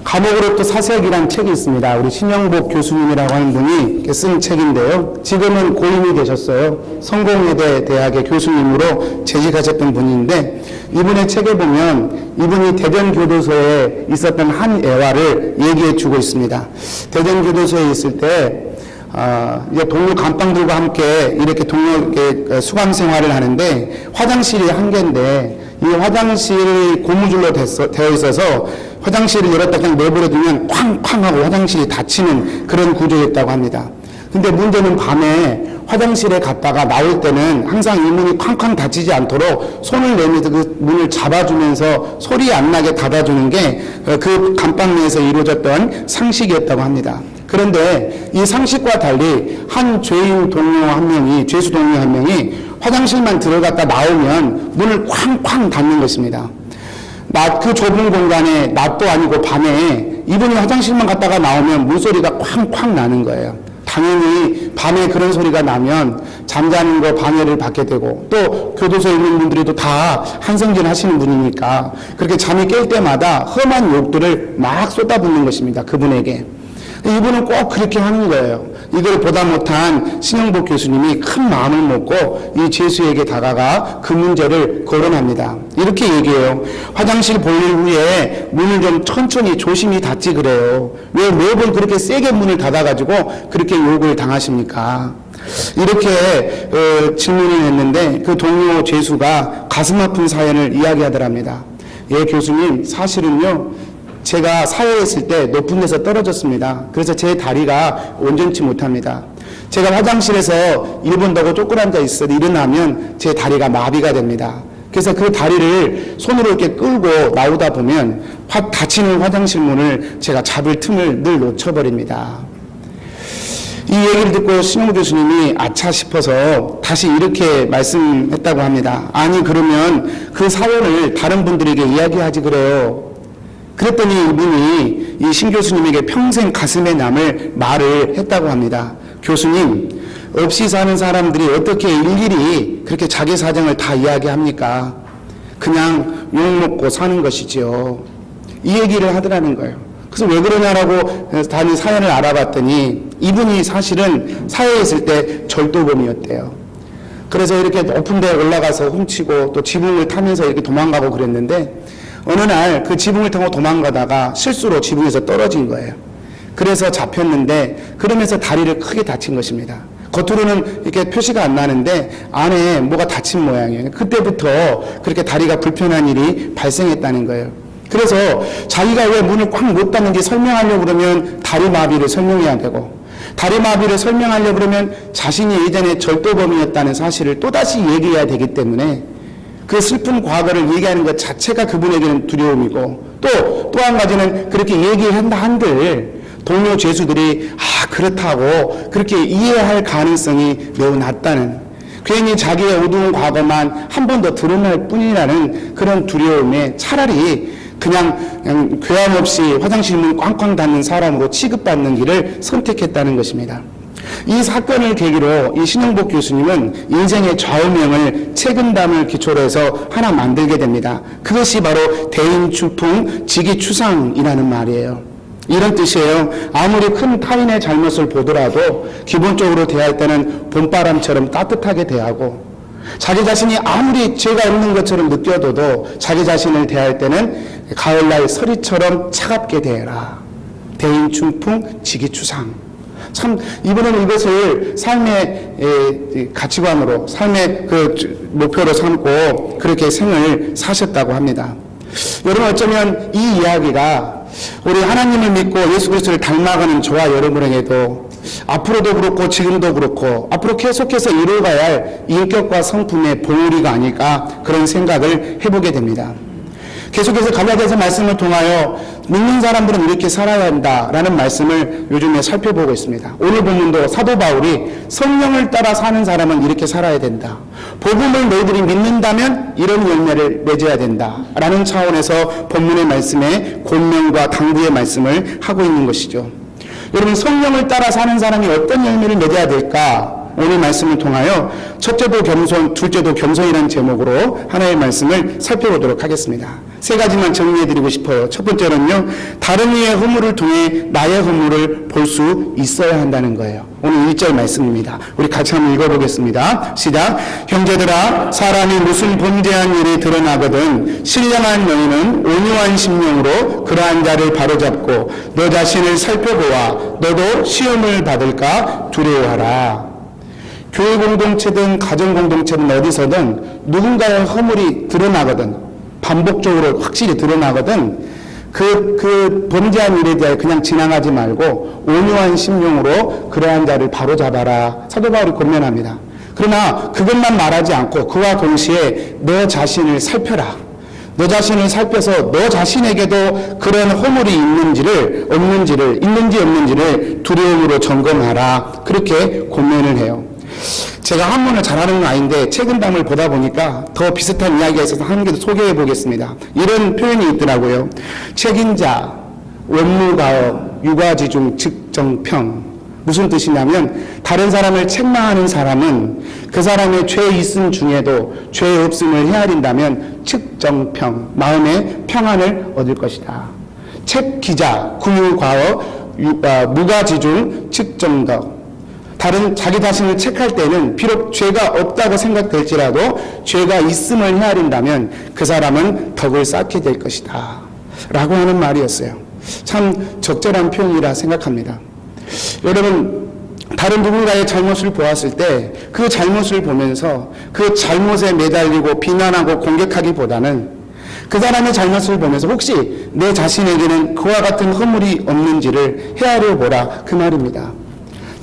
감옥으로부터 사색이라는 책이 있습니다. 우리 신영복 교수님이라고 하는 분이 쓴 책인데요. 지금은 고인이 되셨어요. 성공회대 대학의 교수님으로 재직하셨던 분인데, 이분의 책에 보면 이분이 대전교도소에 있었던 한 애화를 얘기해 주고 있습니다. 대전교도소에 있을 때 이제 동료 감방들과 함께 이렇게 동료 수감 생활을 하는데, 화장실이 한 개인데 이 화장실이 고무줄로 되어 있어서 화장실을 열었다 그냥 내버려두면 쾅쾅 하고 화장실이 닫히는 그런 구조였다고 합니다. 근데 문제는 밤에 화장실에 갔다가 나올 때는 항상 이 문이 쾅쾅 닫히지 않도록 손을 내밀어서 그 문을 잡아주면서 소리 안 나게 닫아주는 게 그 감방 내에서 이루어졌던 상식이었다고 합니다. 그런데 이 상식과 달리 한 죄인 동료 한 명이, 죄수 동료 한 명이 화장실만 들어갔다 나오면 문을 쾅쾅 닫는 것입니다. 그 좁은 공간에 낮도 아니고 밤에 이분이 화장실만 갔다가 나오면 물소리가 쾅쾅 나는 거예요. 당연히 밤에 그런 소리가 나면 잠자는 거 방해를 받게 되고, 또 교도소에 있는 분들이 또 다 한성질 하시는 분이니까 그렇게 잠이 깰 때마다 험한 욕들을 막 쏟아붓는 것입니다. 그분에게. 이분은 꼭 그렇게 하는 거예요. 이걸 보다 못한 신영복 교수님이 큰 마음을 먹고 이 죄수에게 다가가 그 문제를 거론합니다. 이렇게 얘기해요. 화장실 볼일 후에 문을 좀 천천히 조심히 닫지 그래요. 왜 매번 그렇게 세게 문을 닫아가지고 그렇게 욕을 당하십니까? 이렇게 질문을 했는데 그 동료 죄수가 가슴 아픈 사연을 이야기하더랍니다. 예, 교수님, 사실은요, 제가 사회에 있을 때 높은 데서 떨어졌습니다. 그래서 제 다리가 온전치 못합니다. 제가 화장실에서 1분 더 쪼그앉아 있어 일어나면 제 다리가 마비가 됩니다. 그래서 그 다리를 손으로 이렇게 끌고 나오다 보면 확 닫히는 화장실 문을 제가 잡을 틈을 늘 놓쳐버립니다. 이 얘기를 듣고 신영 교수님이 아차 싶어서 다시 이렇게 말씀했다고 합니다. 아니, 그러면 그 사연을 다른 분들에게 이야기하지 그래요. 그랬더니 이분이 이 신 교수님에게 평생 가슴에 남을 말을 했다고 합니다. 교수님, 없이 사는 사람들이 어떻게 일일이 그렇게 자기 사정을 다 이야기합니까? 그냥 욕먹고 사는 것이지요. 이 얘기를 하더라는 거예요. 그래서 왜 그러냐라고 다른 사연을 알아봤더니 이분이 사실은 사회에 있을 때 절도범이었대요. 그래서 이렇게 높은 데 올라가서 훔치고 또 지붕을 타면서 이렇게 도망가고 그랬는데, 어느 날 그 지붕을 타고 도망가다가 실수로 지붕에서 떨어진 거예요. 그래서 잡혔는데 그러면서 다리를 크게 다친 것입니다. 겉으로는 이렇게 표시가 안 나는데 안에 뭐가 다친 모양이에요. 그때부터 그렇게 다리가 불편한 일이 발생했다는 거예요. 그래서 자기가 왜 문을 꽉 못 닫는지 설명하려고 그러면 다리 마비를 설명해야 되고, 다리 마비를 설명하려고 그러면 자신이 예전에 절도범이었다는 사실을 또다시 얘기해야 되기 때문에 그 슬픈 과거를 얘기하는 것 자체가 그분에게는 두려움이고, 또 한 가지는 그렇게 얘기한다 한들 동료 죄수들이 그렇다고 그렇게 이해할 가능성이 매우 낮다는, 괜히 자기의 어두운 과거만 한 번 더 드러날 뿐이라는 그런 두려움에 차라리 그냥 교양 없이 화장실 문 꽝꽝 닫는 사람으로 취급받는 길을 선택했다는 것입니다. 이 사건을 계기로 이 신영복 교수님은 인생의 좌우명을 책임담을 기초로 해서 하나 만들게 됩니다. 그것이 바로 대인추풍 지기추상이라는 말이에요. 이런 뜻이에요. 아무리 큰 타인의 잘못을 보더라도 기본적으로 대할 때는 봄바람처럼 따뜻하게 대하고, 자기 자신이 아무리 죄가 없는 것처럼 느껴도 자기 자신을 대할 때는 가을날 서리처럼 차갑게 대해라. 대인춘풍 지기추상. 참 이분은 이것을 삶의 가치관으로, 삶의 그 목표로 삼고 그렇게 생을 사셨다고 합니다. 여러분, 어쩌면 이 이야기가 우리 하나님을 믿고 예수 그리스도를 닮아가는 저와 여러분에게도 앞으로도 그렇고 지금도 그렇고 앞으로 계속해서 이루어가야 할 인격과 성품의 봉우리가 아닐까, 그런 생각을 해보게 됩니다. 계속해서 갈라디아서 말씀을 통하여 믿는 사람들은 이렇게 살아야 한다라는 말씀을 요즘에 살펴보고 있습니다. 오늘 본문도 사도 바울이 성령을 따라 사는 사람은 이렇게 살아야 된다, 복음을 너희들이 믿는다면 이런 열매를 맺어야 된다라는 차원에서 본문의 말씀에 권면과 당부의 말씀을 하고 있는 것이죠. 여러분, 성령을 따라 사는 사람이 어떤 열매를 맺어야 될까? 오늘 말씀을 통하여 첫째도 겸손, 둘째도 겸손이라는 제목으로 하나의 말씀을 살펴보도록 하겠습니다. 세 가지만 정리해드리고 싶어요. 첫 번째는요, 다른 이의 허물을 통해 나의 허물을 볼 수 있어야 한다는 거예요. 오늘 1절 말씀입니다. 우리 같이 한번 읽어보겠습니다. 시작. 형제들아, 사람이 무슨 범죄한 일이 드러나거든 신령한 너희는 온유한 심령으로 그러한 자를 바로잡고 너 자신을 살펴보아 너도 시험을 받을까 두려워하라. 교회 공동체든 가정 공동체든 어디서든 누군가의 허물이 드러나거든, 반복적으로 확실히 드러나거든, 그 범죄한 일에 대해 그냥 지나가지 말고 온유한 심령으로 그러한 자를 바로잡아라. 사도 바울이 권면합니다. 그러나 그것만 말하지 않고 그와 동시에 너 자신을 살펴라. 너 자신을 살펴서 너 자신에게도 그런 허물이 있는지 없는지를 두려움으로 점검하라. 그렇게 권면을 해요. 제가 한문을 잘하는 건 아닌데 책은담을 보다 보니까 더 비슷한 이야기가 있어서 한 개 더 소개해 보겠습니다. 이런 표현이 있더라고요. 책임자, 원무가업, 유가지중, 즉정평. 무슨 뜻이냐면 다른 사람을 책망하는 사람은 그 사람의 죄 있음 중에도 죄 없음을 헤아린다면 측정평, 마음의 평안을 얻을 것이다. 책기자, 구유과업, 무가지중, 측정덕. 다른 자기 자신을 책할 때는 비록 죄가 없다고 생각될지라도 죄가 있음을 헤아린다면 그 사람은 덕을 쌓게 될 것이다 라고 하는 말이었어요. 참 적절한 표현이라 생각합니다. 여러분, 다른 누군가의 잘못을 보았을 때 그 잘못을 보면서 그 잘못에 매달리고 비난하고 공격하기보다는 그 사람의 잘못을 보면서 혹시 내 자신에게는 그와 같은 허물이 없는지를 헤아려 보라, 그 말입니다.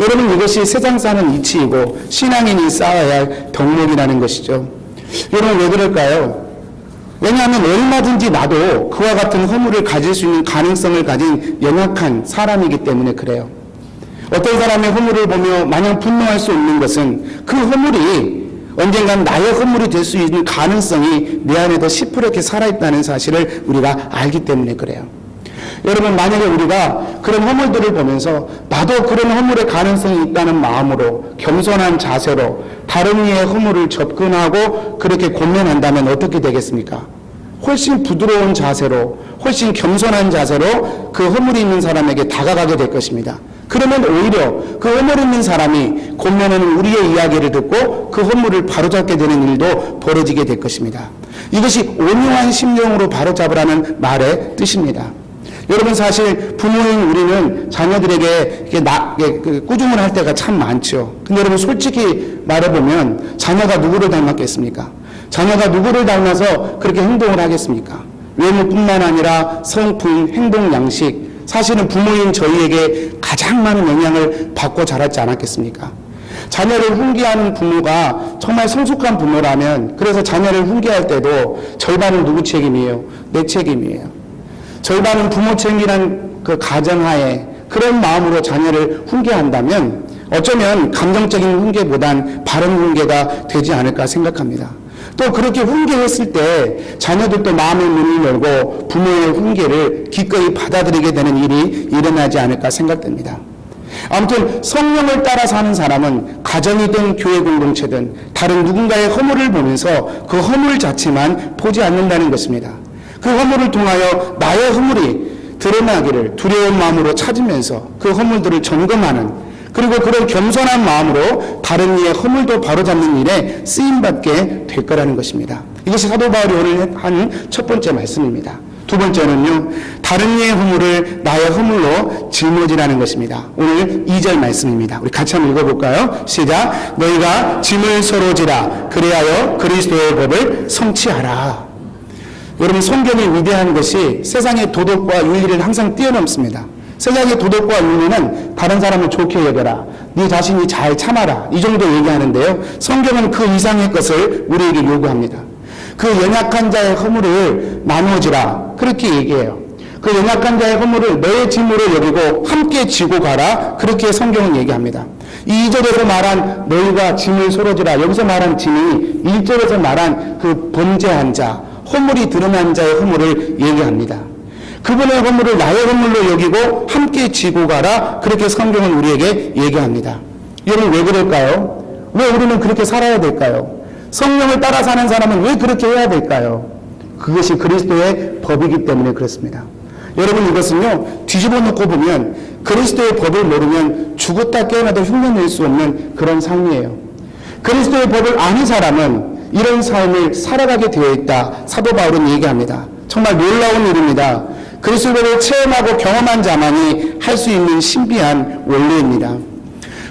여러분, 이것이 세상 사는 이치이고 신앙인이 쌓아야 할 덕목이라는 것이죠. 여러분, 왜 그럴까요? 왜냐하면 얼마든지 나도 그와 같은 허물을 가질 수 있는 가능성을 가진 연약한 사람이기 때문에 그래요. 어떤 사람의 허물을 보며 마냥 분노할 수 없는 것은 그 허물이 언젠간 나의 허물이 될 수 있는 가능성이 내 안에도 시퍼렇게 살아있다는 사실을 우리가 알기 때문에 그래요. 여러분, 만약에 우리가 그런 허물들을 보면서 나도 그런 허물의 가능성이 있다는 마음으로 겸손한 자세로 다른 이의 허물을 접근하고 그렇게 권면한다면 어떻게 되겠습니까? 훨씬 부드러운 자세로, 훨씬 겸손한 자세로 그 허물이 있는 사람에게 다가가게 될 것입니다. 그러면 오히려 그 허물 있는 사람이 권면하는 우리의 이야기를 듣고 그 허물을 바로잡게 되는 일도 벌어지게 될 것입니다. 이것이 온유한 심령으로 바로잡으라는 말의 뜻입니다. 여러분, 사실 부모인 우리는 자녀들에게 꾸중을 할 때가 참 많죠. 근데 여러분, 솔직히 말해보면 자녀가 누구를 닮았겠습니까? 자녀가 누구를 닮아서 그렇게 행동을 하겠습니까? 외모뿐만 아니라 성품, 행동 양식, 사실은 부모인 저희에게 가장 많은 영향을 받고 자랐지 않았겠습니까? 자녀를 훈계하는 부모가 정말 성숙한 부모라면, 그래서 자녀를 훈계할 때도 절반은 누구 책임이에요? 내 책임이에요. 절반은 부모 책임이란 그 가정하에 그런 마음으로 자녀를 훈계한다면 어쩌면 감정적인 훈계보단 바른 훈계가 되지 않을까 생각합니다. 또 그렇게 훈계했을 때 자녀들도 마음의 문을 열고 부모의 훈계를 기꺼이 받아들이게 되는 일이 일어나지 않을까 생각됩니다. 아무튼 성령을 따라 사는 사람은 가정이든 교회 공동체든 다른 누군가의 허물을 보면서 그 허물 자체만 보지 않는다는 것입니다. 그 허물을 통하여 나의 허물이 드러나기를 두려운 마음으로 찾으면서 그 허물들을 점검하는, 그리고 그런 겸손한 마음으로 다른 이의 허물도 바로잡는 일에 쓰임받게 될 거라는 것입니다. 이것이 사도 바울이 오늘 한 첫 번째 말씀입니다. 두 번째는요, 다른 이의 허물을 나의 허물로 짊어지라는 것입니다. 오늘 2절 말씀입니다. 우리 같이 한번 읽어볼까요? 시작. 너희가 짐을 서로 지라. 그리하여 그리스도의 법을 성취하라. 여러분, 성경이 위대한 것이 세상의 도덕과 윤리를 항상 뛰어넘습니다. 세상의 도덕과 윤리는 다른 사람을 좋게 여겨라, 네 자신이 잘 참아라, 이 정도 얘기하는데요, 성경은 그 이상의 것을 우리에게 요구합니다. 그 연약한 자의 허물을 나누어지라, 그렇게 얘기해요. 그 연약한 자의 허물을 너의 짐으로 여기고 함께 지고 가라, 그렇게 성경은 얘기합니다. 이 2절에서 말한 너희가 짐을 서로 지라, 여기서 말한 짐이 1절에서 말한 그 범죄한 자, 허물이 드러난 자의 허물을 얘기합니다. 그분의 허물을 나의 허물로 여기고 함께 지고 가라, 그렇게 성경은 우리에게 얘기합니다. 여러분, 왜 그럴까요? 왜 우리는 그렇게 살아야 될까요? 성령을 따라 사는 사람은 왜 그렇게 해야 될까요? 그것이 그리스도의 법이기 때문에 그렇습니다. 여러분, 이것은요, 뒤집어 놓고 보면 그리스도의 법을 모르면 죽었다 깨어나도 흉내낼 수 없는 그런 삶이에요. 그리스도의 법을 아는 사람은 이런 삶을 살아가게 되어 있다. 사도 바울은 얘기합니다. 정말 놀라운 일입니다. 그리스도의 법을 체험하고 경험한 자만이 할 수 있는 신비한 원리입니다.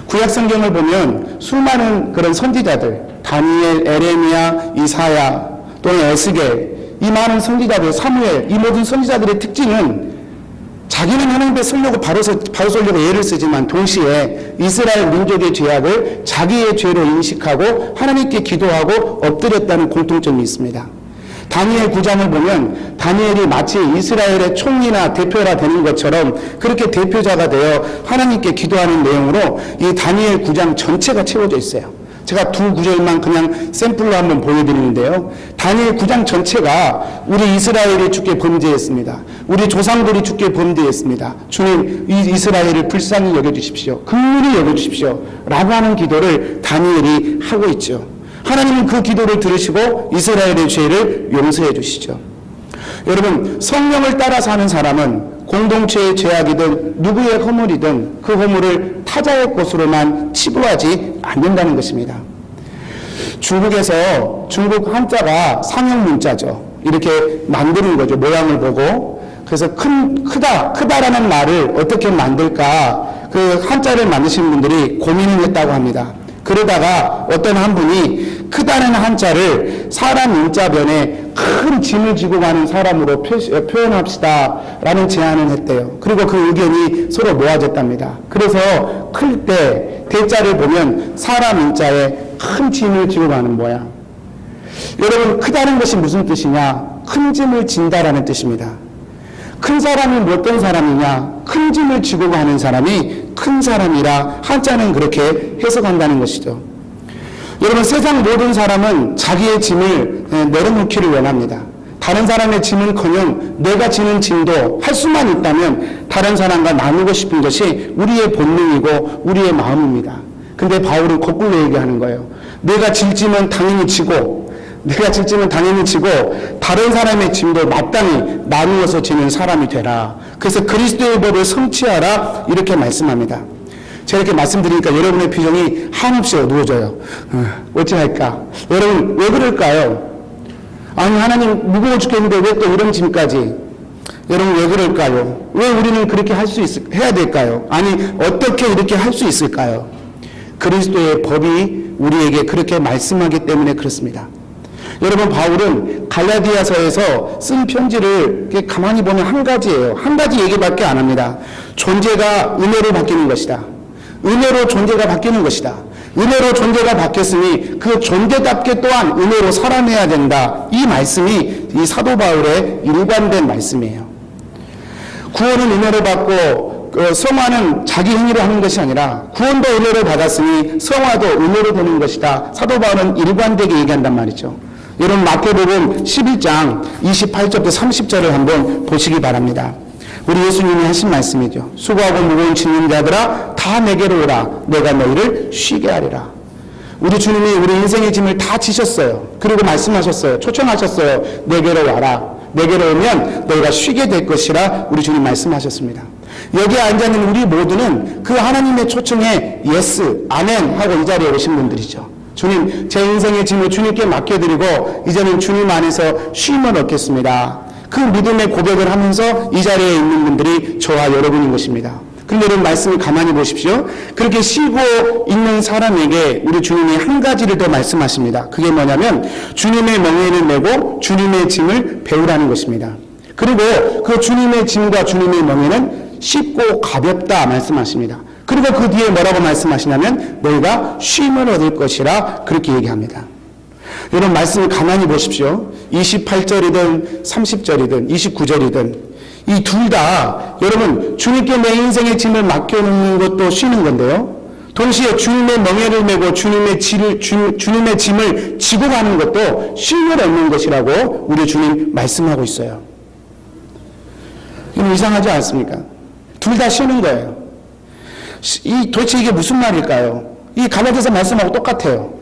구약 성경을 보면 수많은 그런 선지자들, 다니엘, 에레미야, 이사야, 또는 에스겔, 이 많은 선지자들, 사무엘, 이 모든 선지자들의 특징은 자기는 하나님 앞에 서려고 바로 서려고 예를 쓰지만 동시에 이스라엘 민족의 죄악을 자기의 죄로 인식하고 하나님께 기도하고 엎드렸다는 공통점이 있습니다. 다니엘 9장을 보면 다니엘이 마치 이스라엘의 총리나 대표라 되는 것처럼 그렇게 대표자가 되어 하나님께 기도하는 내용으로 이 다니엘 9장 전체가 채워져 있어요. 제가 두 구절만 그냥 샘플로 한번 보여드리는데요. 다니엘 9장 전체가 우리 이스라엘이 주께 범죄했습니다. 우리 조상들이 주께 범죄했습니다. 주님, 이 이스라엘을 불쌍히 여겨주십시오. 긍휼히 여겨주십시오. 라고 하는 기도를 다니엘이 하고 있죠. 하나님은 그 기도를 들으시고 이스라엘의 죄를 용서해 주시죠. 여러분, 성령을 따라 사는 사람은 공동체의 죄악이든 누구의 허물이든 그 허물을 타자의 것으로만 치부하지 않는다는 것입니다. 중국에서 중국 한자가 상형 문자죠. 이렇게 만드는 거죠. 모양을 보고. 그래서 크다라는 말을 어떻게 만들까 그 한자를 만드신 분들이 고민을 했다고 합니다. 그러다가 어떤 한 분이 크다는 한자를 사람 인자변에 큰 짐을 지고 가는 사람으로 표현합시다 라는 제안을 했대요. 그리고 그 의견이 서로 모아졌답니다. 그래서 클 때 대자를 보면 사람 인자에 큰 짐을 지고 가는 모양. 여러분, 크다는 것이 무슨 뜻이냐? 큰 짐을 진다라는 뜻입니다. 큰 사람이 어떤 사람이냐? 큰 짐을 지고 가는 사람이 큰 사람이라 한자는 그렇게 해석한다는 것이죠. 여러분, 세상 모든 사람은 자기의 짐을 내려놓기를 원합니다. 다른 사람의 짐은커녕 내가 지는 짐도 할 수만 있다면 다른 사람과 나누고 싶은 것이 우리의 본능이고 우리의 마음입니다. 근데 바울은 거꾸로 얘기하는 거예요. 내가 질 짐은 당연히 지고 다른 사람의 짐도 마땅히 나누어서 지는 사람이 되라. 그래서 그리스도의 법을 성취하라 이렇게 말씀합니다. 제가 이렇게 말씀드리니까 여러분의 표정이 한없이 어두워져요. 어찌할까? 여러분, 왜 그럴까요? 아니, 하나님 무거워 죽겠는데 왜 또 이런 짐까지? 여러분, 왜 그럴까요? 왜 우리는 그렇게 해야 될까요? 아니, 어떻게 이렇게 할 수 있을까요? 그리스도의 법이 우리에게 그렇게 말씀하기 때문에 그렇습니다. 여러분, 바울은 갈라디아서에서 쓴 편지를 가만히 보면 한 가지예요. 한 가지 얘기밖에 안 합니다. 존재가 은혜로 바뀌는 것이다. 은혜로 존재가 바뀌는 것이다. 은혜로 존재가 바뀌었으니 그 존재답게 또한 은혜로 살아내야 된다. 이 말씀이 이 사도 바울의 일관된 말씀이에요. 구원은 은혜로 받고 성화는 자기 행위로 하는 것이 아니라 구원도 은혜로 받았으니 성화도 은혜로 되는 것이다. 사도 바울은 일관되게 얘기한단 말이죠. 여러분, 마태복음 11장 28절부터 30절을 한번 보시기 바랍니다. 우리 예수님이 하신 말씀이죠. 수고하고 무거운 짐진 자들아 다 내게로 오라. 내가 너희를 쉬게 하리라. 우리 주님이 우리 인생의 짐을 다 지셨어요. 그리고 말씀하셨어요. 초청하셨어요. 내게로 와라. 내게로 오면 너희가 쉬게 될 것이라 우리 주님 말씀하셨습니다. 여기에 앉아있는 우리 모두는 그 하나님의 초청에 예스, 아멘 하고 이 자리에 오신 분들이죠. 주님, 제 인생의 짐을 주님께 맡겨드리고 이제는 주님 안에서 쉼을 얻겠습니다. 그 믿음의 고백을 하면서 이 자리에 있는 분들이 저와 여러분인 것입니다. 그런데 여러분, 말씀을 가만히 보십시오. 그렇게 쉬고 있는 사람에게 우리 주님이 한 가지를 더 말씀하십니다. 그게 뭐냐면 주님의 멍에를 메고 주님의 짐을 배우라는 것입니다. 그리고 그 주님의 짐과 주님의 멍에는 쉽고 가볍다 말씀하십니다. 그리고 그 뒤에 뭐라고 말씀하시냐면 너희가 쉼을 얻을 것이라 그렇게 얘기합니다. 여러분, 말씀을 가만히 보십시오. 28절이든 30절이든 29절이든 이 둘 다 여러분 주님께 내 인생의 짐을 맡겨놓는 것도 쉬는 건데요. 동시에 주님의 멍에를 메고 주님의 짐을 지고 가는 것도 쉼을 얻는 것이라고 우리 주님 말씀하고 있어요. 이건 이상하지 않습니까? 둘 다 쉬는 거예요. 도대체 이게 무슨 말일까요? 이 갈라디아서 말씀하고 똑같아요.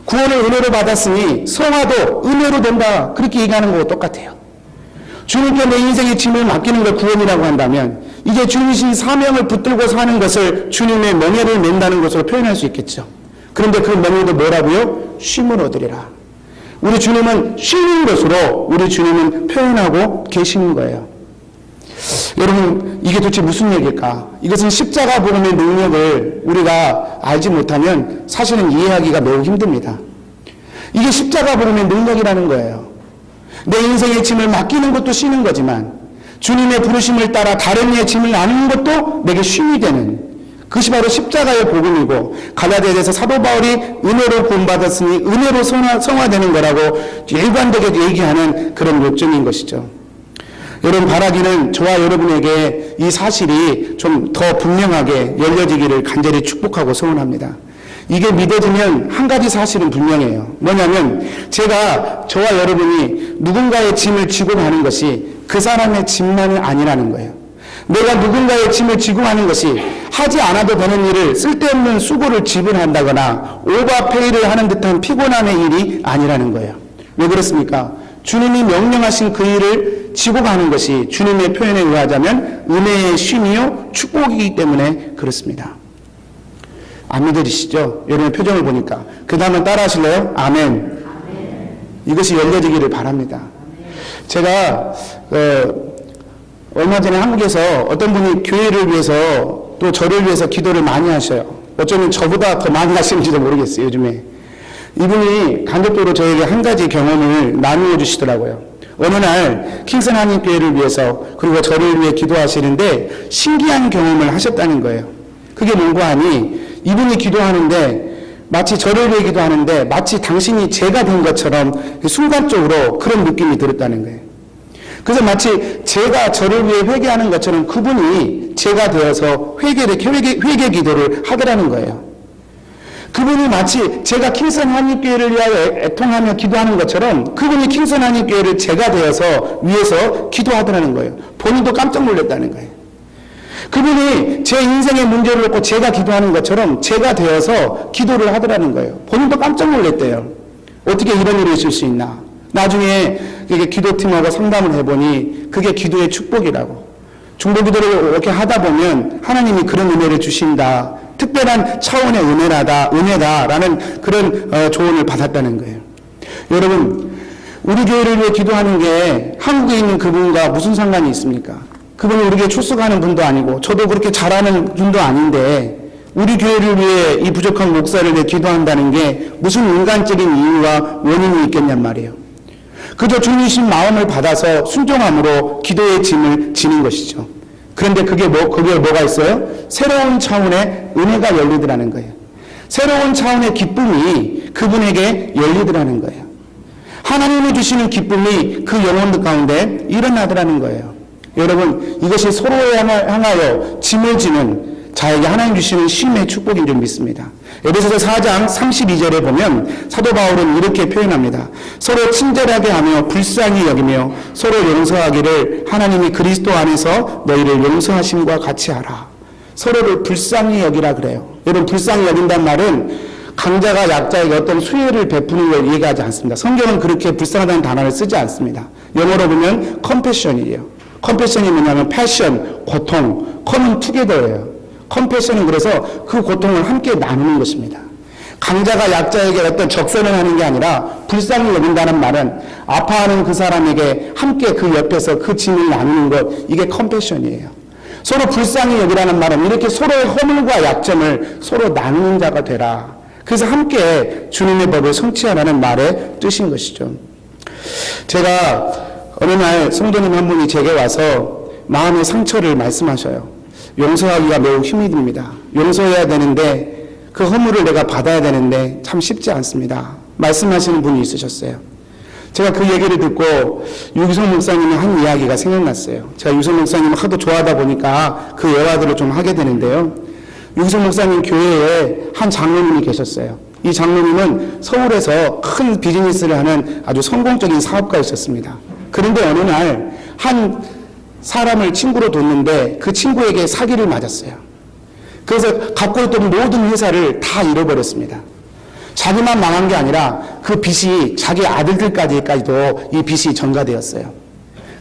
구원을 은혜로 받았으니 성화도 은혜로 된다. 그렇게 얘기하는 거와 똑같아요. 주님께 내 인생의 짐을 맡기는 걸 구원이라고 한다면 이제 주님이신 사명을 붙들고 사는 것을 주님의 명예를 낸다는 것으로 표현할 수 있겠죠. 그런데 그 명예도 뭐라고요? 쉼을 얻으리라. 우리 주님은 쉬는 것으로 우리 주님은 표현하고 계시는 거예요. 여러분, 이게 도대체 무슨 얘기일까? 이것은 십자가 복음의 능력을 우리가 알지 못하면 사실은 이해하기가 매우 힘듭니다. 이게 십자가 복음의 능력이라는 거예요. 내 인생의 짐을 맡기는 것도 쉬는 거지만 주님의 부르심을 따라 다른 이의 짐을 나누는 것도 내게 쉼이 되는 그것이 바로 십자가의 복음이고 갈라디아서에서 사도 바울이 은혜로 구원받았으니 은혜로 성화되는 거라고 일관되게 얘기하는 그런 요점인 것이죠. 여러분, 바라기는 저와 여러분에게 이 사실이 좀 더 분명하게 열려지기를 간절히 축복하고 소원합니다. 이게 믿어지면 한 가지 사실은 분명해요. 뭐냐면 저와 여러분이 누군가의 짐을 지고 가는 것이 그 사람의 짐만이 아니라는 거예요. 내가 누군가의 짐을 지고 가는 것이 하지 않아도 되는 일을 쓸데없는 수고를 지불한다거나 오버페이를 하는 듯한 피곤함의 일이 아니라는 거예요. 왜 그렇습니까? 주님이 명령하신 그 일을 지고 가는 것이 주님의 표현에 의하자면 은혜의 쉼이요 축복이기 때문에 그렇습니다. 안 믿어지시죠? 여러분의 표정을 보니까. 그 다음은 따라 하실래요? 아멘. 이것이 열려지기를 바랍니다. 제가 얼마 전에 한국에서 어떤 분이 교회를 위해서 또 저를 위해서 기도를 많이 하셔요. 어쩌면 저보다 더 많이 하시는지도 모르겠어요, 요즘에. 이분이 간접적으로 저에게 한 가지 경험을 나누어 주시더라고요. 어느 날 킹슨 한인교회를 위해서 그리고 저를 위해 기도하시는데 신기한 경험을 하셨다는 거예요. 그게 뭔가 하니 이분이 기도하는데 마치 저를 위해 기도하는데 마치 당신이 제가 된 것처럼 순간적으로 그런 느낌이 들었다는 거예요. 그래서 마치 제가 저를 위해 회개하는 것처럼 그분이 제가 되어서 회개 기도를 하더라는 거예요. 그분이 마치 제가 킹선 한인교회를 위하여 애통하며 기도하는 것처럼 그분이 킹선 한인교회를 제가 되어서 위해서 기도하더라는 거예요. 본인도 깜짝 놀랐다는 거예요. 그분이 제 인생의 문제를 놓고 제가 기도하는 것처럼 제가 되어서 기도를 하더라는 거예요. 본인도 깜짝 놀랐대요. 어떻게 이런 일이 있을 수 있나. 나중에 기도팀하고 상담을 해보니 그게 기도의 축복이라고. 중보기도를 이렇게 하다 보면 하나님이 그런 은혜를 주신다. 특별한 차원의 은혜다라는 그런 조언을 받았다는 거예요. 여러분, 우리 교회를 위해 기도하는 게 한국에 있는 그분과 무슨 상관이 있습니까? 그분이 우리 교회 출석하는 분도 아니고 저도 그렇게 잘하는 분도 아닌데 우리 교회를 위해 이 부족한 목사를 위해 기도한다는 게 무슨 인간적인 이유와 원인이 있겠냔 말이에요. 그저 주님이신 마음을 받아서 순종함으로 기도의 짐을 지는 것이죠. 그런데 그게 뭐가 있어요? 새로운 차원의 은혜가 열리더라는 거예요. 새로운 차원의 기쁨이 그분에게 열리더라는 거예요. 하나님이 주시는 기쁨이 그 영혼들 가운데 일어나더라는 거예요. 여러분, 이것이 서로에 향하여 짐을 지는 자에게 하나님 주시는 쉼의 축복인 줄 믿습니다. 에베소서 4장 32절에 보면 사도 바울은 이렇게 표현합니다. 서로 친절하게 하며 불쌍히 여기며 서로 용서하기를 하나님이 그리스도 안에서 너희를 용서하심과 같이 하라. 서로를 불쌍히 여기라 그래요. 여러분, 불쌍히 여긴다는 말은 강자가 약자에게 어떤 수혜를 베푸는 걸 얘기하지 않습니다. 성경은 그렇게 불쌍하다는 단어를 쓰지 않습니다. 영어로 보면 compassion이에요. compassion이 뭐냐면 passion, 고통, common together예요. 컴패션은 그래서 그 고통을 함께 나누는 것입니다. 강자가 약자에게 어떤 적선을 하는 게 아니라 불쌍히 여긴다는 말은 아파하는 그 사람에게 함께 그 옆에서 그 짐을 나누는 것, 이게 컴패션이에요. 서로 불쌍히 여기라는 말은 이렇게 서로의 허물과 약점을 서로 나누는 자가 되라. 그래서 함께 주님의 법을 성취하라는 말의 뜻인 것이죠. 제가 어느 날 성도님 한 분이 제게 와서 마음의 상처를 말씀하셔요. 용서하기가 매우 힘이 듭니다. 용서해야 되는데 그 허물을 내가 받아야 되는데 참 쉽지 않습니다. 말씀하시는 분이 있으셨어요. 제가 그 얘기를 듣고 유기성 목사님의 한 이야기가 생각났어요. 제가 유기성 목사님을 하도 좋아하다 보니까 그 예화들을 좀 하게 되는데요. 유기성 목사님 교회에 한 장로님이 계셨어요. 이 장로님은 서울에서 큰 비즈니스를 하는 아주 성공적인 사업가였었습니다. 그런데 어느 날 한 사람을 친구로 뒀는데 그 친구에게 사기를 맞았어요. 그래서 갖고 있던 모든 회사를 다 잃어버렸습니다. 자기만 망한 게 아니라 그 빚이 자기 아들들까지도 이 빚이 전가되었어요.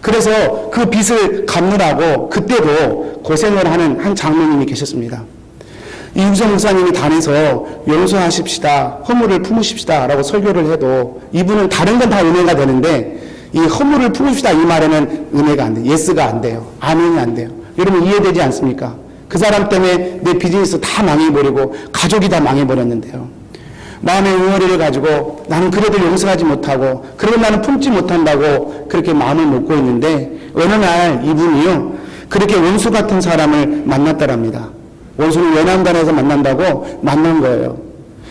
그래서 그 빚을 갚느라고 그때도 고생을 하는 한 장로님이 계셨습니다. 이우정 목사님이 단에서 용서하십시다, 허물을 품으십시다 라고 설교를 해도 이분은 다른 건 다 은혜가 되는데 이 허물을 품으십시다 이 말에는 은혜가 안 돼요. 예스가 안 돼요. 아멘이 안 돼요. 여러분 이해되지 않습니까? 그 사람 때문에 내 비즈니스 다 망해버리고 가족이 다 망해버렸는데요. 마음의 응어리를 가지고 나는 그래도 용서하지 못하고 그리고 나는 품지 못한다고 그렇게 마음을 먹고 있는데 어느 날 이분이요 그렇게 원수 같은 사람을 만났더랍니다. 원수는 연안단에서 만난다고 만난 거예요.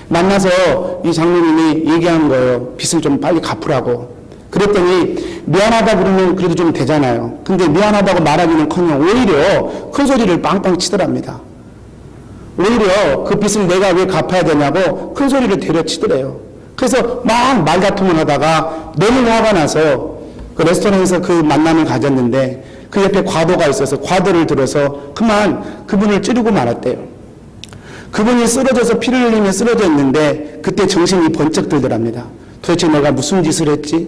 만나서 이 장로님이 얘기한 거예요. 빚을 좀 빨리 갚으라고. 그랬더니 미안하다 그러면 그래도 좀 되잖아요. 근데 미안하다고 말하기는커녕 오히려 큰 소리를 빵빵 치더랍니다. 오히려 그 빚을 내가 왜 갚아야 되냐고 큰 소리를 때려치더래요. 그래서 막 말다툼을 하다가 너무 화가 나서 그 레스토랑에서 그 만남을 가졌는데 그 옆에 과도가 있어서 과도를 들어서 그만 그분을 찌르고 말았대요. 그분이 쓰러져서 피를 흘리며 쓰러져 있는데 그때 정신이 번쩍 들더랍니다. 도대체 내가 무슨 짓을 했지?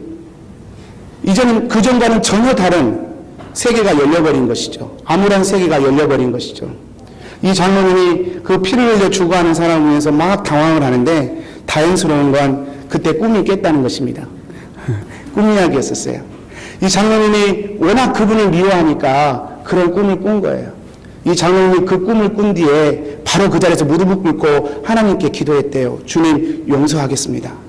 이제는 그전과는 전혀 다른 세계가 열려버린 것이죠. 암울한 세계가 열려버린 것이죠. 이 장로님이 그 피를 흘려 죽어가는 사람을 위해서 막 당황을 하는데 다행스러운 건 그때 꿈이 깼다는 것입니다. 꿈 이야기였었어요. 이 장로님이 워낙 그분을 미워하니까 그런 꿈을 꾼 거예요. 이 장로님이 그 꿈을 꾼 뒤에 바로 그 자리에서 무릎을 꿇고 하나님께 기도했대요. 주님 용서하겠습니다.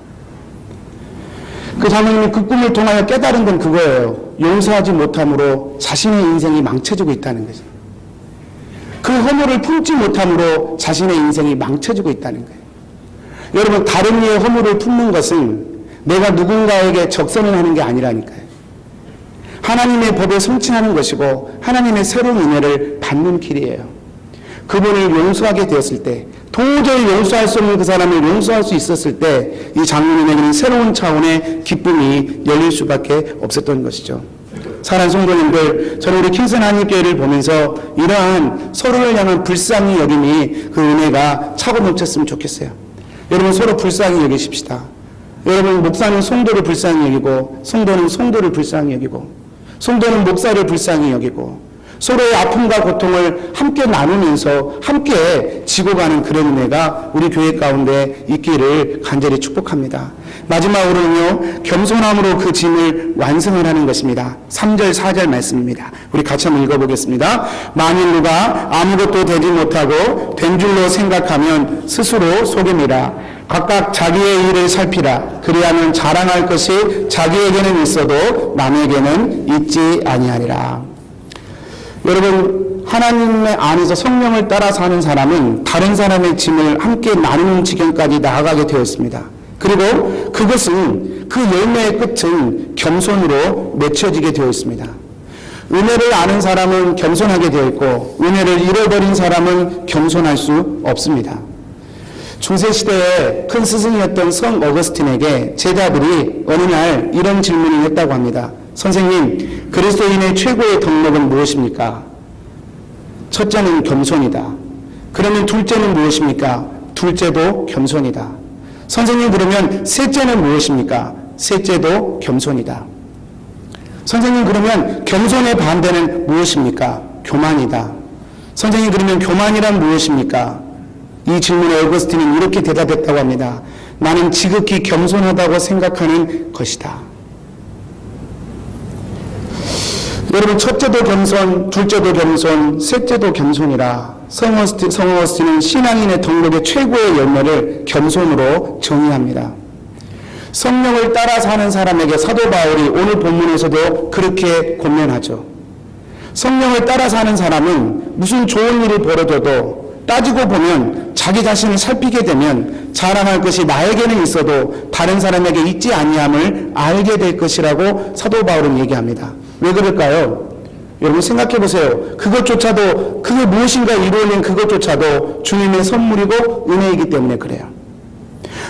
그 장로님이 그 꿈을 통하여 깨달은 건 그거예요. 용서하지 못함으로 자신의 인생이 망쳐지고 있다는 거죠. 그 허물을 품지 못함으로 자신의 인생이 망쳐지고 있다는 거예요. 여러분 다른 이의 허물을 품는 것은 내가 누군가에게 적선을 하는 게 아니라니까요. 하나님의 법에 성취하는 것이고 하나님의 새로운 은혜를 받는 길이에요. 그분을 용서하게 되었을 때 도저히 용서할 수 없는 그 사람을 용서할 수 있었을 때 이 장로님에게는 새로운 차원의 기쁨이 열릴 수밖에 없었던 것이죠. 사랑하는 성도님들, 저는 우리 킹슨 한인교회를 보면서 이러한 서로를 향한 불쌍히 여김이 그 은혜가 차고 넘쳤으면 좋겠어요. 여러분 서로 불쌍히 여기십시다. 여러분 목사는 성도를 불쌍히 여기고 성도는 성도를 불쌍히 여기고 성도는 목사를 불쌍히 여기고 서로의 아픔과 고통을 함께 나누면서 함께 지고 가는 그런 은혜가 우리 교회 가운데 있기를 간절히 축복합니다. 마지막으로는요, 겸손함으로 그 짐을 완성을 하는 것입니다. 3절 4절 말씀입니다. 우리 같이 한번 읽어보겠습니다. 만일 누가 아무것도 되지 못하고 된 줄로 생각하면 스스로 속임이라. 각각 자기의 일을 살피라. 그리하면 자랑할 것이 자기에게는 있어도 남에게는 있지 아니하리라. 여러분 하나님의 안에서 성령을 따라 사는 사람은 다른 사람의 짐을 함께 나누는 지경까지 나아가게 되어 있습니다. 그리고 그것은 그 열매의 끝은 겸손으로 맺혀지게 되어 있습니다. 은혜를 아는 사람은 겸손하게 되어 있고 은혜를 잃어버린 사람은 겸손할 수 없습니다. 중세시대에 큰 스승이었던 성 어거스틴에게 제자들이 어느 날 이런 질문을 했다고 합니다. 선생님, 그리스도인의 최고의 덕목은 무엇입니까? 첫째는 겸손이다. 그러면 둘째는 무엇입니까? 둘째도 겸손이다. 선생님, 그러면 셋째는 무엇입니까? 셋째도 겸손이다. 선생님, 그러면 겸손의 반대는 무엇입니까? 교만이다. 선생님, 그러면 교만이란 무엇입니까? 이 질문에 어거스틴은 이렇게 대답했다고 합니다. 나는 지극히 겸손하다고 생각하는 것이다. 여러분 첫째도 겸손, 둘째도 겸손, 셋째도 겸손이라. 성 어거스틴은 신앙인의 덕목의 최고의 열매를 겸손으로 정의합니다. 성령을 따라 사는 사람에게 사도 바울이 오늘 본문에서도 그렇게 권면하죠. 성령을 따라 사는 사람은 무슨 좋은 일이 벌어져도 따지고 보면 자기 자신을 살피게 되면 자랑할 것이 나에게는 있어도 다른 사람에게 있지 아니함을 알게 될 것이라고 사도 바울은 얘기합니다. 왜 그럴까요? 여러분 생각해 보세요. 그것조차도 그게 무엇인가 이루어낸 그것조차도 주님의 선물이고 은혜이기 때문에 그래요.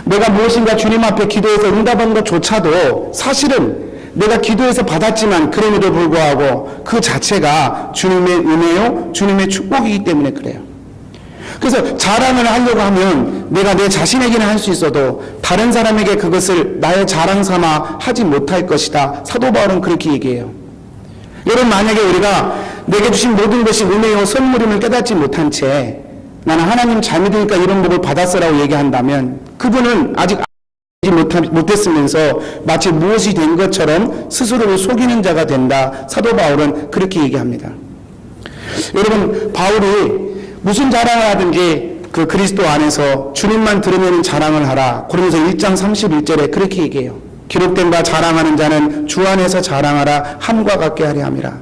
내가 무엇인가 주님 앞에 기도해서 응답한 것조차도 사실은 내가 기도해서 받았지만 그럼에도 불구하고 그 자체가 주님의 은혜요 주님의 축복이기 때문에 그래요. 그래서 자랑을 하려고 하면 내가 내 자신에게는 할 수 있어도 다른 사람에게 그것을 나의 자랑 삼아 하지 못할 것이다. 사도 바울은 그렇게 얘기해요. 여러분, 만약에 우리가 내게 주신 모든 것이 은혜요 선물임을 깨닫지 못한 채 나는 하나님 잘 믿으니까 이런 복을 받았어라고 얘기한다면 그분은 아직 못했으면서 마치 무엇이 된 것처럼 스스로를 속이는 자가 된다. 사도 바울은 그렇게 얘기합니다. 여러분, 바울이 무슨 자랑을 하든지 그 그리스도 안에서 주님만 들으면 자랑을 하라. 고린도서 1장 31절에 그렇게 얘기해요. 기록된 바 자랑하는 자는 주 안에서 자랑하라. 함과 같게 하려 함이라.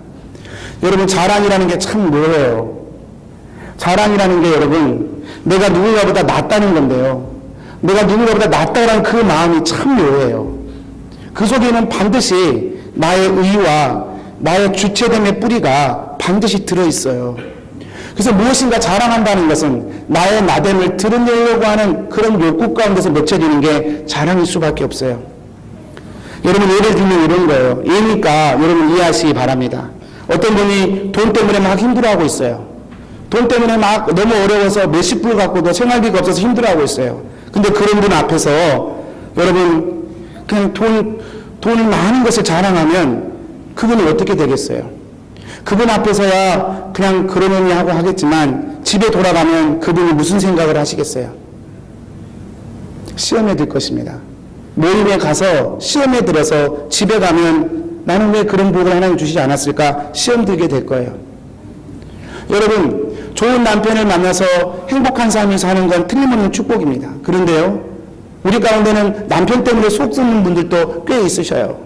여러분, 자랑이라는 게 참 뭐예요? 자랑이라는 게 여러분, 내가 누군가보다 낫다는 건데요. 내가 누군가보다 낫다라는 그 마음이 참 묘해요. 그 속에는 반드시 나의 의와 나의 주체됨의 뿌리가 반드시 들어있어요. 그래서 무엇인가 자랑한다는 것은 나의 나됨을 드러내려고 하는 그런 욕구 가운데서 맺혀지는 게 자랑일 수밖에 없어요. 여러분, 예를 들면 이런 거예요. 예니까 여러분 이해하시기 바랍니다. 어떤 분이 돈 때문에 막 힘들어하고 있어요. 돈 때문에 막 너무 어려워서 몇십 불 갖고도 생활비가 없어서 힘들어하고 있어요. 근데 그런 분 앞에서 여러분 그냥 돈이 많은 것을 자랑하면 그분은 어떻게 되겠어요? 그분 앞에서야 그냥 그러느니 하고 하겠지만 집에 돌아가면 그분이 무슨 생각을 하시겠어요? 시험에 들 것입니다. 모임에 가서 시험에 들어서 집에 가면 나는 왜 그런 복을 하나님 주시지 않았을까? 시험 들게 될 거예요. 여러분, 좋은 남편을 만나서 행복한 삶을 사는 건 틀림없는 축복입니다. 그런데요, 우리 가운데는 남편 때문에 속 썩는 분들도 꽤 있으셔요.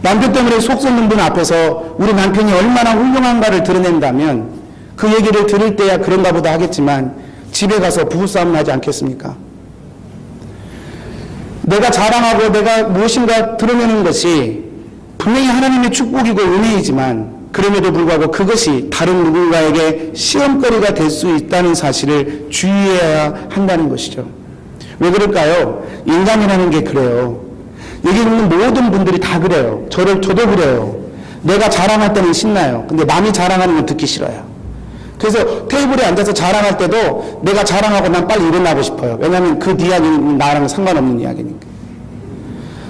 남편 때문에 속 썩는 분 앞에서 우리 남편이 얼마나 훌륭한가를 드러낸다면 그 얘기를 들을 때야 그런가 보다 하겠지만 집에 가서 부부싸움 나지 않겠습니까? 내가 자랑하고 내가 무엇인가 드러내는 것이 분명히 하나님의 축복이고 은혜이지만 그럼에도 불구하고 그것이 다른 누군가에게 시험거리가 될 수 있다는 사실을 주의해야 한다는 것이죠. 왜 그럴까요? 인간이라는 게 그래요. 여기 있는 모든 분들이 다 그래요. 저도 그래요. 내가 자랑할 때는 신나요. 근데 남이 자랑하는 건 듣기 싫어요. 그래서 테이블에 앉아서 자랑할 때도 내가 자랑하고 난 빨리 일어나고 싶어요. 왜냐하면 그 이야기는 나랑 상관없는 이야기니까.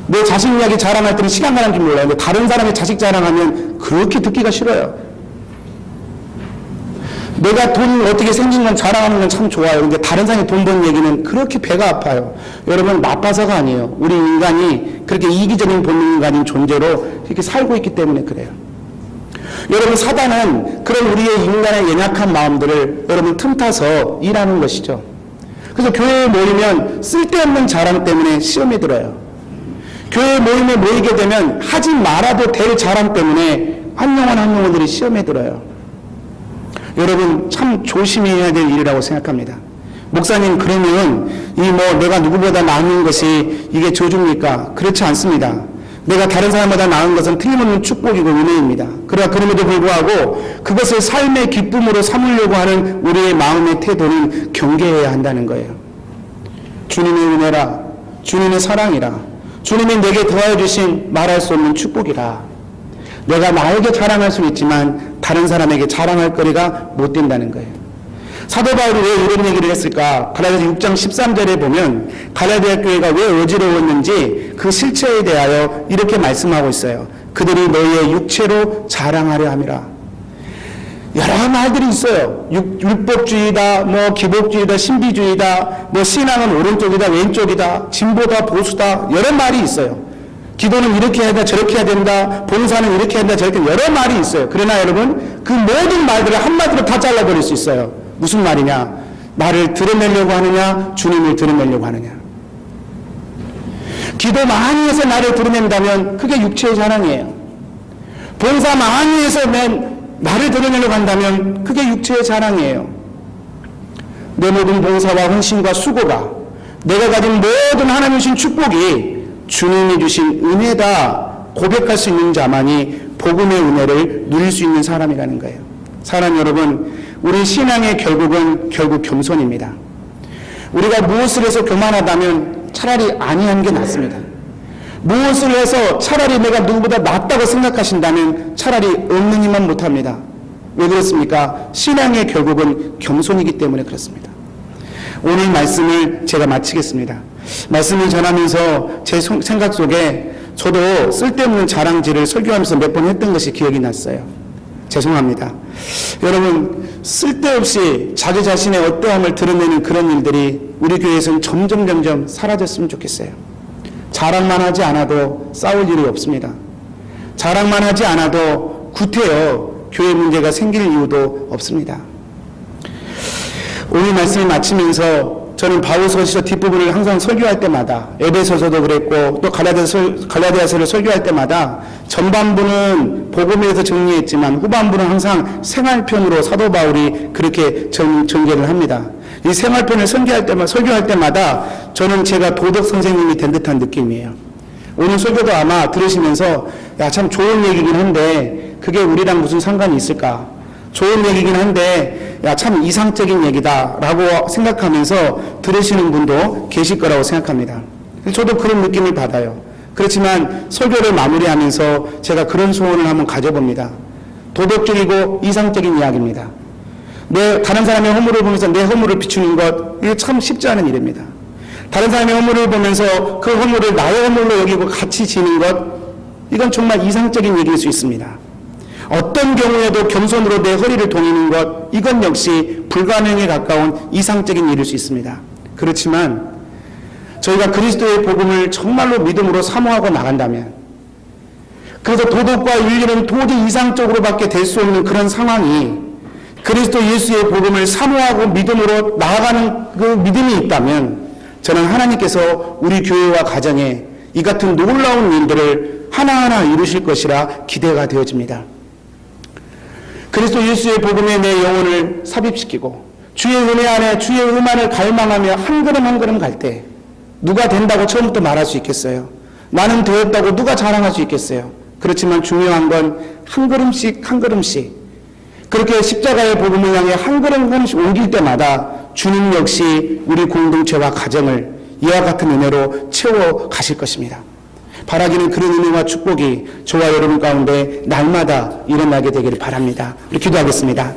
내 자식 이야기 자랑할 때는 시간 가는 줄 몰라요. 근데 다른 사람의 자식 자랑하면 그렇게 듣기가 싫어요. 내가 돈 어떻게 생긴 건 자랑하는 건 참 좋아요. 근데 다른 사람이 돈 버는 얘기는 그렇게 배가 아파요. 여러분, 나빠서가 아니에요. 우리 인간이 그렇게 이기적인 본능 가진 존재로 이렇게 살고 있기 때문에 그래요. 여러분, 사단은 그런 우리의 인간의 연약한 마음들을 여러분 틈타서 일하는 것이죠. 그래서 교회에 모이면 쓸데없는 자랑 때문에 시험에 들어요. 교회 모임에 모이게 되면 하지 말아도 될 자랑 때문에 한 영혼들이 시험에 들어요. 여러분, 참 조심해야 될 일이라고 생각합니다. 목사님, 그러면 내가 누구보다 나은 것이 이게 저주입니까? 그렇지 않습니다. 내가 다른 사람보다 나은 것은 틀림없는 축복이고 은혜입니다. 그럼에도 불구하고 그것을 삶의 기쁨으로 삼으려고 하는 우리의 마음의 태도는 경계해야 한다는 거예요. 주님의 은혜라, 주님의 사랑이라, 주님이 내게 더하여 주신 말할 수 없는 축복이라. 내가 나에게 자랑할 수는 있지만 다른 사람에게 자랑할 거리가 못 된다는 거예요. 사도 바울이 왜 이런 얘기를 했을까? 갈라디아서 6장 13절에 보면 갈라디아 교회가 왜 어지러웠는지 그 실체에 대하여 이렇게 말씀하고 있어요. 그들이 너희의 육체로 자랑하려 함이라. 여러 말들이 있어요. 율법주의다, 기복주의다, 신비주의다, 신앙은 오른쪽이다, 왼쪽이다, 진보다, 보수다, 여러 말이 있어요. 기도는 이렇게 해야 된다, 저렇게 해야 된다, 봉사는 이렇게 해야 된다, 저렇게 여러 말이 있어요. 그러나 여러분, 그 모든 말들을 한마디로 다 잘라버릴 수 있어요. 무슨 말이냐? 나를 드러내려고 하느냐, 주님을 드러내려고 하느냐. 기도 많이 해서 나를 드러낸다면 그게 육체의 자랑이에요. 봉사 많이 해서 나를 드러내려고 한다면 그게 육체의 자랑이에요. 내 모든 봉사와 헌신과 수고가 내가 가진 모든 하나님 주신 축복이 주님이 주신 은혜다 고백할 수 있는 자만이 복음의 은혜를 누릴 수 있는 사람이라는 거예요. 사랑 여러분, 우리 신앙의 결국 겸손입니다. 우리가 무엇을 해서 교만하다면 차라리 아니하는 게 낫습니다. 무엇을 해서 차라리 내가 누구보다 낫다고 생각하신다면 차라리 없는 이만 못합니다. 왜 그렇습니까? 신앙의 결국은 겸손이기 때문에 그렇습니다. 오늘 말씀을 제가 마치겠습니다. 말씀을 전하면서 제 생각 속에 저도 쓸데없는 자랑질을 설교하면서 몇 번 했던 것이 기억이 났어요. 죄송합니다. 여러분, 쓸데없이 자기 자신의 어떠함을 드러내는 그런 일들이 우리 교회에서는 점점 사라졌으면 좋겠어요. 자랑만 하지 않아도 싸울 일이 없습니다. 자랑만 하지 않아도 구태여 교회 문제가 생길 이유도 없습니다. 오늘 말씀을 마치면서 저는 바울서서 뒷부분을 항상 설교할 때마다, 에베소서도 그랬고 또 갈라디아서를 설교할 때마다 전반부는 복음에서 정리했지만 후반부는 항상 생활편으로 사도 바울이 그렇게 전개를 합니다. 이 생활편을 설교할 때마다 저는 제가 도덕 선생님이 된 듯한 느낌이에요. 오늘 설교도 아마 들으시면서 야, 참 좋은 얘기긴 한데 그게 우리랑 무슨 상관이 있을까? 좋은 얘기긴 한데 야, 참 이상적인 얘기다 라고 생각하면서 들으시는 분도 계실 거라고 생각합니다. 저도 그런 느낌을 받아요. 그렇지만 설교를 마무리하면서 제가 그런 소원을 한번 가져봅니다. 도덕적이고 이상적인 이야기입니다. 다른 사람의 허물을 보면서 내 허물을 비추는 것, 이게 참 쉽지 않은 일입니다. 다른 사람의 허물을 보면서 그 허물을 나의 허물로 여기고 같이 지는 것, 이건 정말 이상적인 얘기일 수 있습니다. 어떤 경우에도 겸손으로 내 허리를 동이는 것, 이건 역시 불가능에 가까운 이상적인 일일 수 있습니다. 그렇지만 저희가 그리스도의 복음을 정말로 믿음으로 사모하고 나간다면, 그래서 도덕과 윤리는 도저히 이상적으로밖에 될 수 없는 그런 상황이 그리스도 예수의 복음을 사모하고 믿음으로 나아가는 그 믿음이 있다면, 저는 하나님께서 우리 교회와 가정에 이 같은 놀라운 일들을 하나하나 이루실 것이라 기대가 되어집니다. 그리스도 예수의 복음에 내 영혼을 삽입시키고 주의 은혜 안에 주의 음안을 갈망하며 한 걸음 한 걸음 갈 때 누가 된다고 처음부터 말할 수 있겠어요? 나는 되었다고 누가 자랑할 수 있겠어요? 그렇지만 중요한 건 한 걸음씩 한 걸음씩 그렇게 십자가의 복음을 향해 한 걸음 한 걸음씩 옮길 때마다 주님 역시 우리 공동체와 가정을 이와 같은 은혜로 채워 가실 것입니다. 바라기는 그런 은혜와 축복이 저와 여러분 가운데 날마다 일어나게 되기를 바랍니다. 우리 기도하겠습니다.